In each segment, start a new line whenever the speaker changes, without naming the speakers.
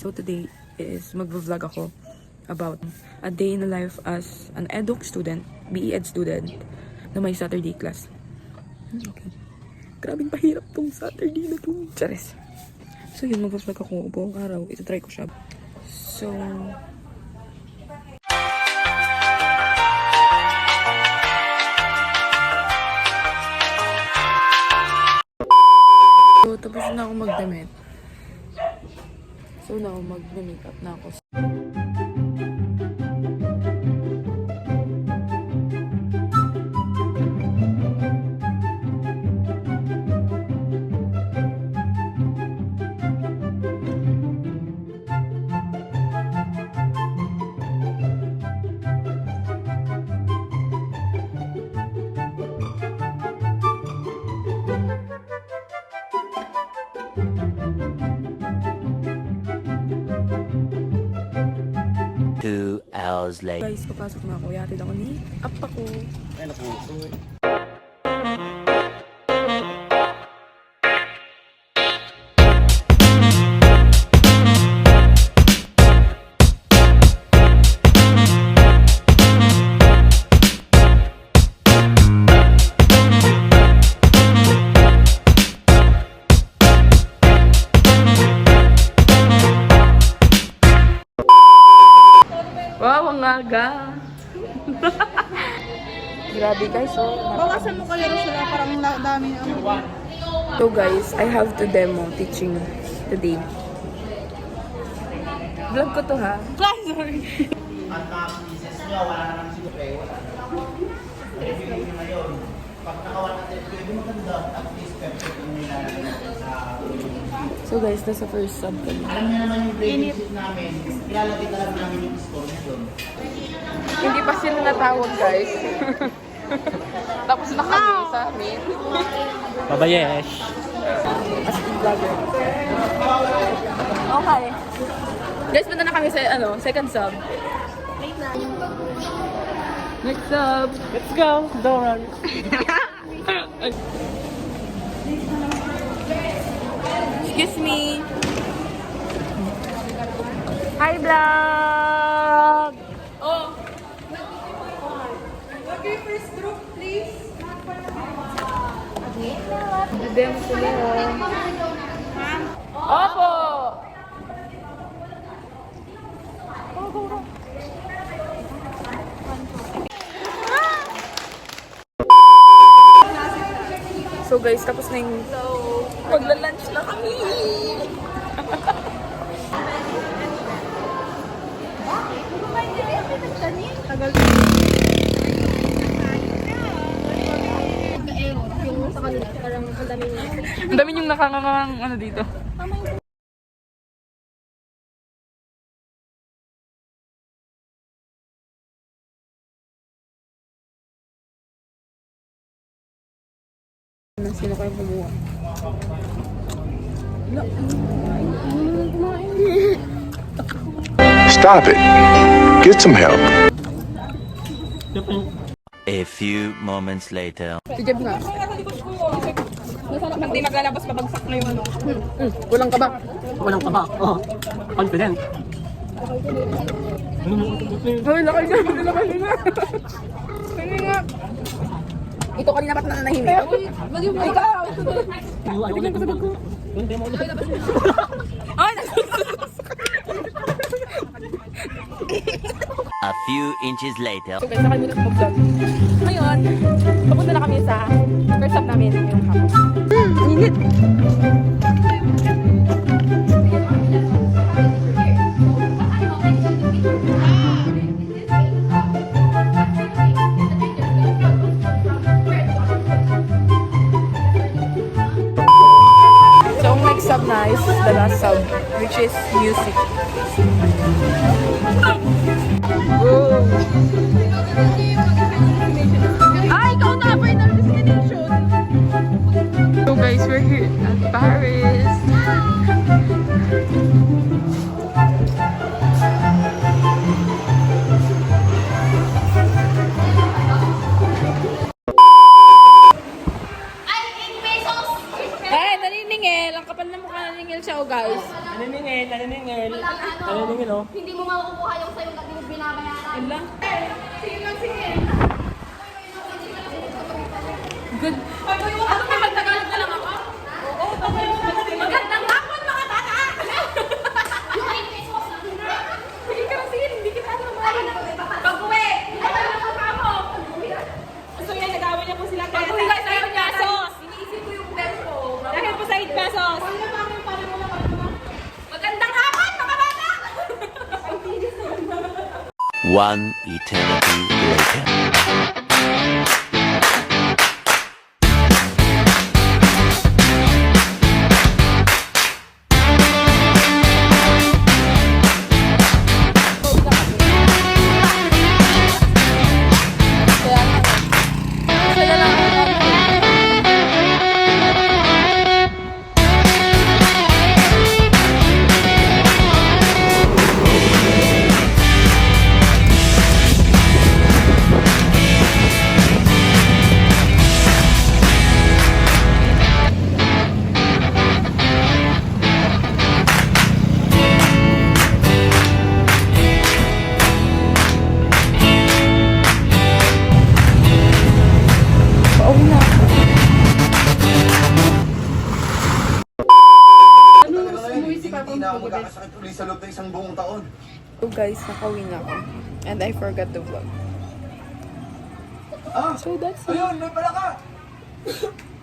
So today is mag-vlog ako about a day in the life as an eduk student, BE Ed student na may Saturday class. Okay. Grabing pahirap tong Saturday na to. Charis. So yun, mag-vlog ako buong araw. Ito-try ko siya. So tapos na ako magdamit. So na ako mag-makeup na ako.
Hours later.
Guys, papasok na ako. Yatid ako ni Apa ko.
Ay, naku.
Wow, ang aga. Grabe guys, oh.
Bawasan mo kayo sila, parang dami ang...
So guys, I have to demo teaching today. Vlog ko to ha.
Sorry.
At mga pieces nyo, wala naman siguro kayo. Pwede nyo ngayon. Pag nakawan natin, pwede maganda. At least, perfect yung nilalagay natin sa...
So guys, nasa first sub kami.
Alam nyo naman yung grading sheet namin. Ilalagay talaga namin yung score nyo doon.
Hindi pa sila natawag guys. Tapos na kami sa amin.
Babayesh.
As in vlogger. Okay. Guys, punta na kami sa second sub. Next sub.
Let's go. Don't run.
Excuse me. Hi vlog.
Oh. Okay, first group, please.
Demo sila. Opo. So guys, tapos na yung magla-lunch na kami.
Tagal. Yung sa kanila, parang ang daming...
Ang dami yung nakangangang dito. Sino kayo kumuha?
Stop it. Get some help.
A few moments later.
Si Jeb nga.
Hindi maglalabas, babagsak na yung ano.
Walang kaba.
Walang kaba. Oh, confident.
Ay, lakay nga. Lakay nga. Lakay nga. Ito kanina ba't nananahimik? Ikaw! Tignan ko sa bag ko. Ay,
A few inches later.
so guys, nakay muna sa vlog. Ngayon, papunta na kami sa first stop namin ngayong hapon. Init! So, ang next sub na is the last sub, which is music. Whoa! Ay, ikaw na! Final destination! So guys, we're here at Paris. Ay, narinig eh! ang kapal na mukha na ningil siya, oh, guys.
Naniningil, naniningil.
Walang
Naniningil, oh.
Hindi mo makukuha yung sa'yo na hindi binabayaran.
Yun lang. Good.
Ano ka, magtagalog na lang ako? Oo, magandang hapon mga bata! Sige ka kasi, hindi kita alam pag-uwi! Ay, ano ka pa mo? So yan, nag-away niya po sila kaya
Pag-uwi ka sa 8 pesos.
Iniisip ko yung best ko.
Dahil po sa 8 pesos.
Magandang hapon mga bata!
One eternity later.
Hindi na ako magkakasakit ulit sa loob ng isang buong taon.
So guys, nakauwi na ako. And I forgot to vlog.
Ah,
So that's it.
ayun, may pala ka!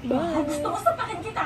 Bye!
Gusto ko sa pakit kita!